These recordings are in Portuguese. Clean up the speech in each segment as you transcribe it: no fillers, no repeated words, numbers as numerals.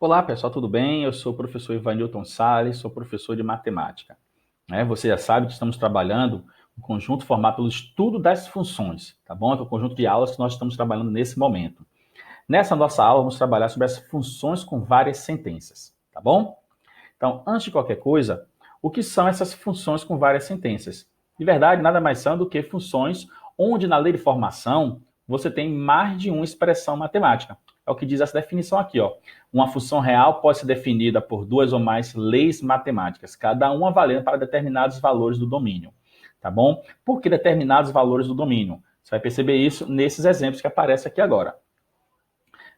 Olá, pessoal, tudo bem? Eu sou o professor Ivanilton Salles, sou professor de matemática. Você já sabe que estamos trabalhando um conjunto formado pelo estudo das funções, tá bom? É o conjunto de aulas que nós estamos trabalhando nesse momento. Nessa nossa aula, vamos trabalhar sobre as funções com várias sentenças, tá bom? Então, antes de qualquer coisa, o que são essas funções com várias sentenças? De verdade, nada mais são do que funções onde na lei de formação você tem mais de uma expressão matemática. É o que diz essa definição aqui, ó. Uma função real pode ser definida por duas ou mais leis matemáticas, cada uma valendo para determinados valores do domínio, tá bom? Por que determinados valores do domínio? Você vai perceber isso nesses exemplos que aparecem aqui agora.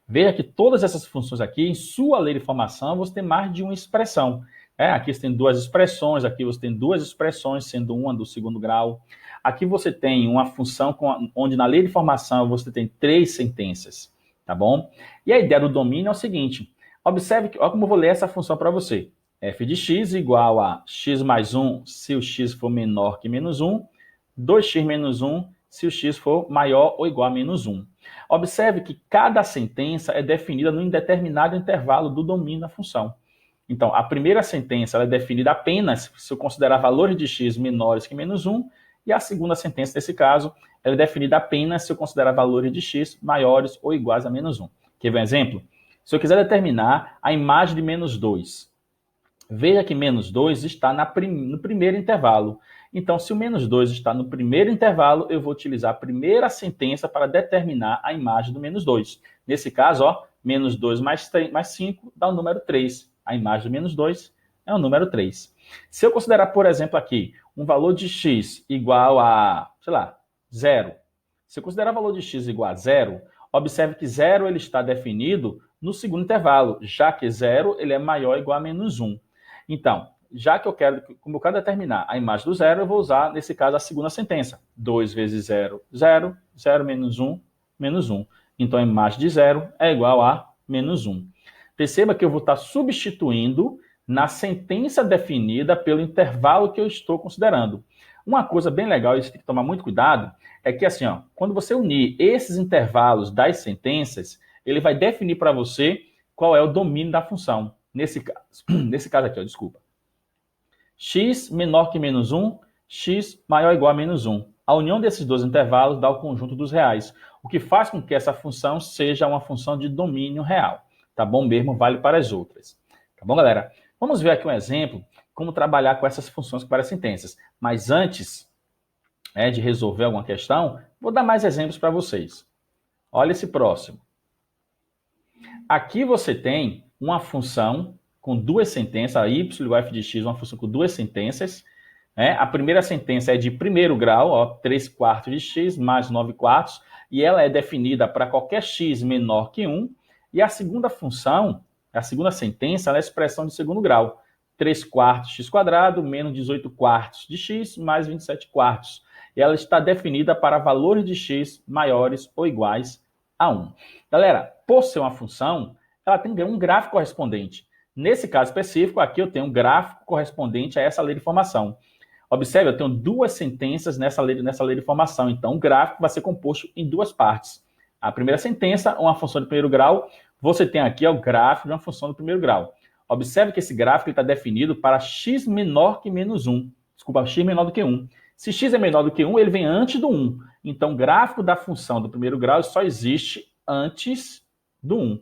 Veja que todas essas funções aqui, em sua lei de formação, você tem mais de uma expressão. Aqui você tem duas expressões, aqui você tem duas expressões, sendo uma do segundo grau. Aqui você tem uma função onde na lei de formação você tem três sentenças, tá bom? E a ideia do domínio é o seguinte, observe que, olha como eu vou ler essa função para você. F de x igual a x mais 1 se o x for menor que menos 1, 2x menos 1 se o x for maior ou igual a menos 1. Observe que cada sentença é definida num determinado intervalo do domínio da função. Então, a primeira sentença ela é definida apenas se eu considerar valores de x menores que menos 1, e a segunda sentença, nesse caso, ela é definida apenas se eu considerar valores de x maiores ou iguais a menos 1. Quer ver um exemplo? Se eu quiser determinar a imagem de menos 2, veja que menos 2 está no primeiro intervalo. Então, se o menos 2 está no primeiro intervalo, eu vou utilizar a primeira sentença para determinar a imagem do menos 2. Nesse caso, ó, menos 2 mais 5 dá o número 3. A imagem do menos 2 é o número 3. Se eu considerar, por exemplo, aqui, um valor de x igual a, sei lá, 0. Se eu considerar o valor de x igual a 0, observe que 0 ele está definido no segundo intervalo, já que 0 ele é maior ou igual a menos 1. Então, já que como eu quero determinar a imagem do zero, eu vou usar, nesse caso, a segunda sentença. 2 vezes 0, 0. 0 menos 1, menos 1. Então, a imagem de 0 é igual a menos 1. Perceba que eu vou estar substituindo na sentença definida pelo intervalo que eu estou considerando. Uma coisa bem legal, e você tem que tomar muito cuidado, é que assim, ó, quando você unir esses intervalos das sentenças, ele vai definir para você qual é o domínio da função. Nesse caso aqui, ó, desculpa. X menor que menos 1, x maior ou igual a menos 1. A união desses dois intervalos dá o conjunto dos reais, o que faz com que essa função seja uma função de domínio real. Tá bom? Mesmo vale para as outras. Tá bom, galera? Vamos ver aqui um exemplo como trabalhar com essas funções com várias sentenças. Mas antes de resolver alguma questão, vou dar mais exemplos para vocês. Olha esse próximo. Aqui você tem uma função com duas sentenças, a y igual a f de x, uma função com duas sentenças. A primeira sentença é de primeiro grau, ó, 3 quartos de x mais 9 quartos, e ela é definida para qualquer x menor que 1. E a segunda função, a segunda sentença, ela é a expressão de segundo grau, 3 quartos x quadrado menos 18 quartos de x mais 27 quartos. E ela está definida para valores de x maiores ou iguais a 1. Galera, por ser uma função, ela tem um gráfico correspondente. Nesse caso específico, aqui eu tenho um gráfico correspondente a essa lei de formação. Observe, eu tenho duas sentenças nessa lei de formação, então o gráfico vai ser composto em duas partes. A primeira sentença, uma função de primeiro grau, você tem aqui o gráfico de uma função do primeiro grau. Observe que esse gráfico está definido para x menor que menos 1. Desculpa, x menor do que 1. Se x é menor do que 1, ele vem antes do 1. Então, o gráfico da função do primeiro grau só existe antes do 1.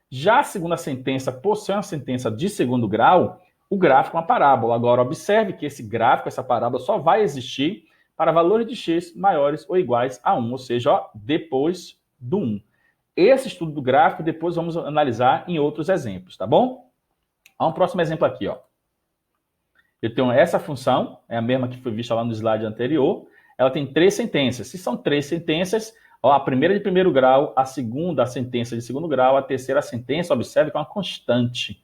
Já a segunda sentença, por ser uma sentença de segundo grau, o gráfico é uma parábola. Agora, observe que esse gráfico, essa parábola, só vai existir para valores de x maiores ou iguais a 1, ou seja, ó, depois do 1. Esse estudo do gráfico, depois vamos analisar em outros exemplos, tá bom? Há um próximo exemplo aqui, ó. Eu tenho essa função, é a mesma que foi vista lá no slide anterior. Ela tem três sentenças. Se são três sentenças, ó, a primeira de primeiro grau, a segunda a sentença de segundo grau, a terceira a sentença, observe que é uma constante.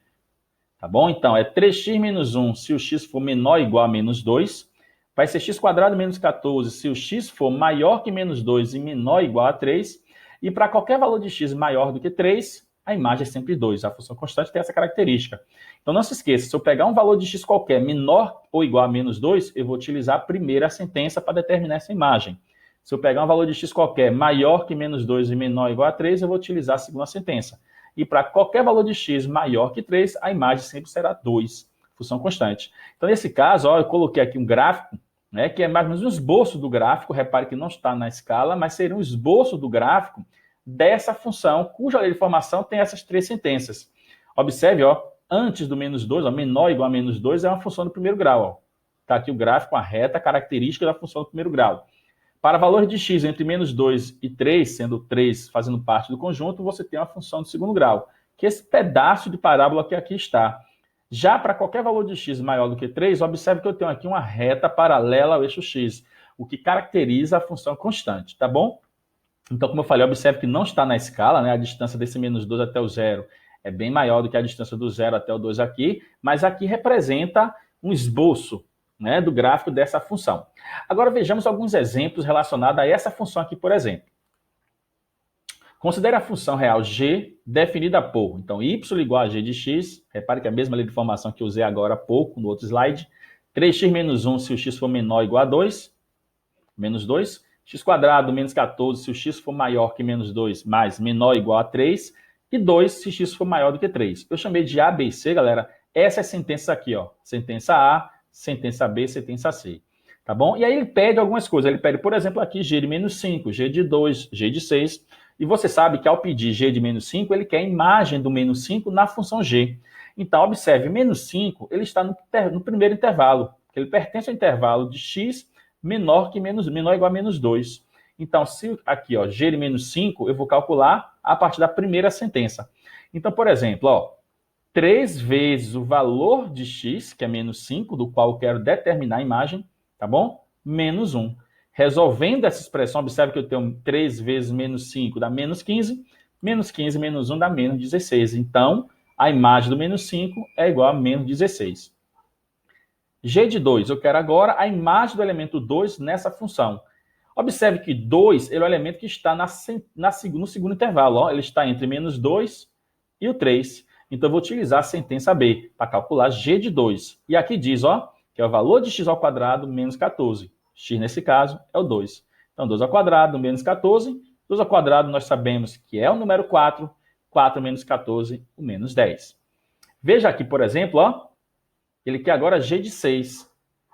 Tá bom? Então, é 3x menos 1 se o x for menor ou igual a menos 2. Vai ser x quadrado menos 14 se o x for maior que menos 2 e menor ou igual a 3. E para qualquer valor de x maior do que 3, a imagem é sempre 2. A função constante tem essa característica. Então, não se esqueça, se eu pegar um valor de x qualquer menor ou igual a menos 2, eu vou utilizar a primeira sentença para determinar essa imagem. Se eu pegar um valor de x qualquer maior que menos 2 e menor ou igual a 3, eu vou utilizar a segunda sentença. e para qualquer valor de x maior que 3, a imagem sempre será 2, função constante. Então, nesse caso, ó, eu coloquei aqui um gráfico, né, que é mais ou menos um esboço do gráfico, repare que não está na escala, mas seria um esboço do gráfico dessa função, cuja lei de formação tem essas 3 sentenças. Observe, ó, antes do menos 2, ó, menor ou igual a menos 2 é uma função do primeiro grau. Está aqui o gráfico, a reta característica da função do primeiro grau. Para valores de x entre menos 2 e 3, sendo 3 fazendo parte do conjunto, você tem uma função do segundo grau, que é esse pedaço de parábola que aqui está. Já para qualquer valor de x maior do que 3, observe que eu tenho aqui uma reta paralela ao eixo x, o que caracteriza a função constante, tá bom? Então, como eu falei, observe que não está na escala, né? A distância desse menos 2 até o zero é bem maior do que a distância do 0 até o 2 aqui, mas aqui representa um esboço, né, do gráfico dessa função. Agora vejamos alguns exemplos relacionados a essa função aqui, por exemplo. Considere a função real g definida por, então, y igual a g de x, repare que é a mesma lei de formação que eu usei agora há pouco, no outro slide, 3x menos 1 se o x for menor ou igual a 2, menos 2, x quadrado menos 14 se o x for maior que menos 2, mais menor ou igual a 3, e 2 se x for maior do que 3. Eu chamei de A, B e C, galera, essas sentenças aqui, ó, sentença A, sentença B, sentença C. Tá bom? E aí ele pede algumas coisas. Ele pede, por exemplo, aqui G de menos 5, G de 2, G de 6. E você sabe que ao pedir G de menos 5, ele quer a imagem do menos 5 na função G. Então, observe, menos 5, ele está no primeiro intervalo. Ele pertence ao intervalo de x menor ou igual a menos 2. Então, se aqui, ó, G de menos 5, eu vou calcular a partir da primeira sentença. Então, por exemplo, ó, 3 vezes o valor de x, que é menos 5, do qual eu quero determinar a imagem, tá bom? Menos 1. Resolvendo essa expressão, observe que eu tenho 3 vezes menos 5 dá menos 15, menos 15 menos 1 dá menos 16. Então, a imagem do menos 5 é igual a menos 16. G de 2, eu quero agora a imagem do elemento 2 nessa função. Observe que 2 é o elemento que está no segundo intervalo. Ó, ele está entre menos 2 e o 3. Então, eu vou utilizar a sentença B para calcular G de 2. E aqui diz, ó, que é o valor de x ao quadrado menos 14. X, nesse caso, é o 2. Então, 2 ao quadrado menos 14. 2 ao quadrado nós sabemos que é o número 4. 4 menos 14, o menos 10. Veja aqui, por exemplo, ó, ele quer agora G de 6.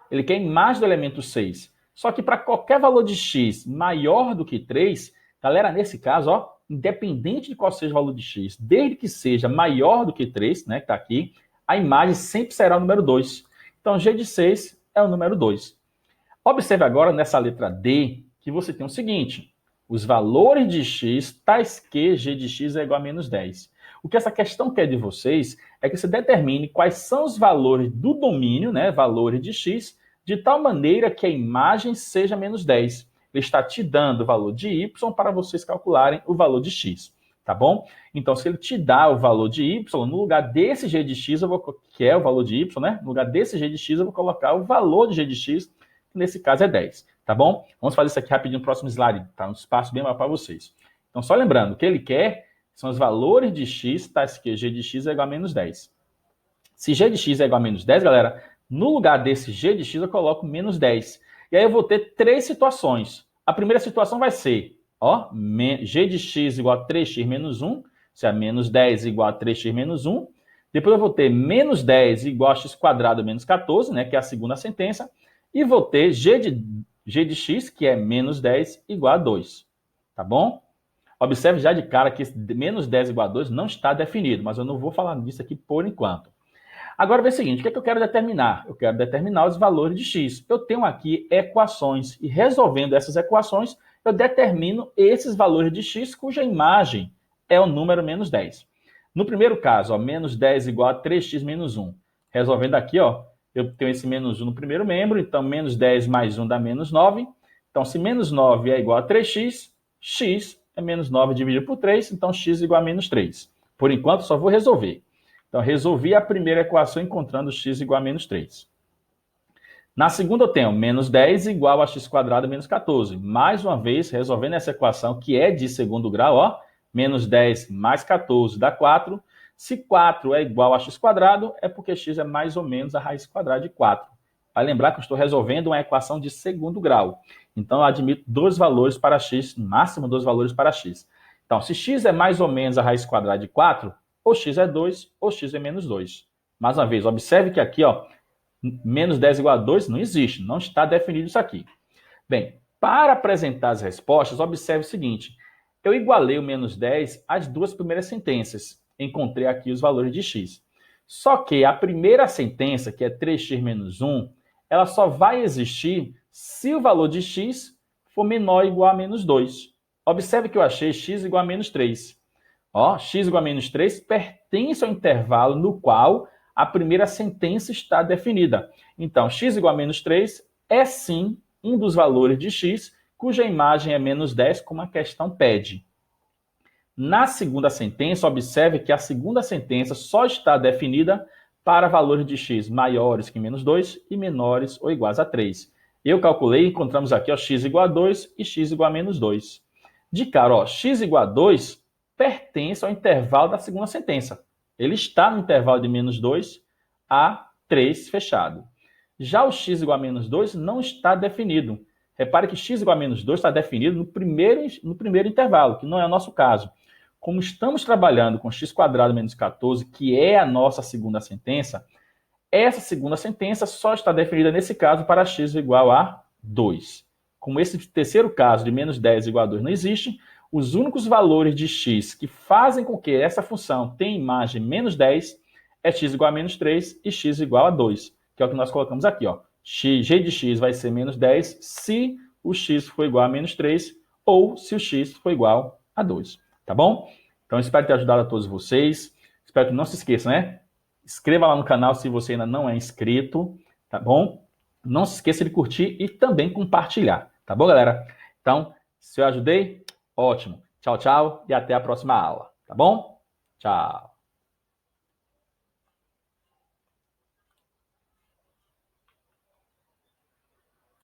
Ele quer a imagem do elemento 6. Só que para qualquer valor de x maior do que 3, galera, nesse caso, ó, independente de qual seja o valor de x, desde que seja maior do que 3, né, que está aqui, a imagem sempre será o número 2. Então, G de 6 é o número 2. Observe agora nessa letra D que você tem o seguinte: os valores de x, tais que G de x é igual a menos 10. O que essa questão quer de vocês é que você determine quais são os valores do domínio, né, valores de x, de tal maneira que a imagem seja menos 10. Ele está te dando o valor de y para vocês calcularem o valor de x, tá bom? Então, se ele te dá o valor de y, no lugar desse g de x, que é o valor de y, né? No lugar desse g de x, eu vou colocar o valor de g de x, que nesse caso é 10, tá bom? Vamos fazer isso aqui rapidinho no próximo slide, tá? Um espaço bem maior para vocês. Então, só lembrando, o que ele quer são os valores de x, tais que g de x é igual a menos 10. Se g de x é igual a menos 10, galera, no lugar desse g de x eu coloco menos 10. E aí eu vou ter 3 situações. A primeira situação vai ser, ó, g de x igual a 3x menos 1, se é menos 10 igual a 3x menos 1. Depois eu vou ter menos 10 igual a x quadrado menos 14, né, que é a segunda sentença. E vou ter g de x, que é menos 10, igual a 2. Tá bom? Observe já de cara que menos 10 igual a 2 não está definido, mas eu não vou falar disso aqui por enquanto. Agora, vê o seguinte, o que é que eu quero determinar? Eu quero determinar os valores de x. Eu tenho aqui equações, e resolvendo essas equações, eu determino esses valores de x, cuja imagem é o número menos 10. No primeiro caso, ó, menos 10 igual a 3x menos 1. Resolvendo aqui, ó, eu tenho esse menos 1 no primeiro membro, então menos 10 mais 1 dá menos 9. Então, se menos 9 é igual a 3x, x é menos 9 dividido por 3, então x igual a menos 3. Por enquanto, só vou resolver. Então, resolvi a primeira equação encontrando x igual a menos 3. Na segunda, eu tenho menos 10 igual a x quadrado menos 14. Mais uma vez, resolvendo essa equação, que é de segundo grau, ó, menos 10 mais 14 dá 4. Se 4 é igual a x quadrado, é porque x é mais ou menos a raiz quadrada de 4. Vai lembrar que eu estou resolvendo uma equação de segundo grau. Então, eu admito 2 valores para x, máximo 2 valores para x. Então, se x é mais ou menos a raiz quadrada de 4, ou x é 2, ou x é menos 2. Mais uma vez, observe que aqui, ó, menos 10 igual a 2 não existe, não está definido isso aqui. Bem, para apresentar as respostas, observe o seguinte, eu igualei o menos 10 às duas primeiras sentenças. Encontrei aqui os valores de x. Só que a primeira sentença, que é 3x menos 1, ela só vai existir se o valor de x for menor ou igual a menos 2. Observe que eu achei x igual a menos 3. Ó, x igual a menos 3 pertence ao intervalo no qual a primeira sentença está definida. Então, x igual a menos 3 é sim um dos valores de x, cuja imagem é menos 10, como a questão pede. Na segunda sentença, observe que a segunda sentença só está definida para valores de x maiores que menos 2 e menores ou iguais a 3. Eu calculei e encontramos aqui ó, x igual a 2 e x igual a menos 2. De cara, ó, x igual a 2 pertence ao intervalo da segunda sentença. Ele está no intervalo de menos 2 a 3 fechado. Já o x igual a menos 2 não está definido. Repare que x igual a menos 2 está definido no primeiro intervalo, que não é o nosso caso. Como estamos trabalhando com x² menos 14, que é a nossa segunda sentença, essa segunda sentença só está definida nesse caso para x igual a 2. Como esse terceiro caso de menos 10 igual a 2 não existe, os únicos valores de x que fazem com que essa função tenha imagem menos 10 é x igual a menos 3 e x igual a 2, que é o que nós colocamos aqui. Ó. G de x vai ser menos 10 se o x for igual a menos 3 ou se o x for igual a 2. Tá bom? Então, espero ter ajudado a todos vocês. Espero que não se esqueçam, né? Inscreva lá no canal se você ainda não é inscrito, tá bom? Não se esqueça de curtir e também compartilhar, tá bom, galera? Então, se eu ajudei, ótimo. Tchau, tchau e até a próxima aula, tá bom? Tchau.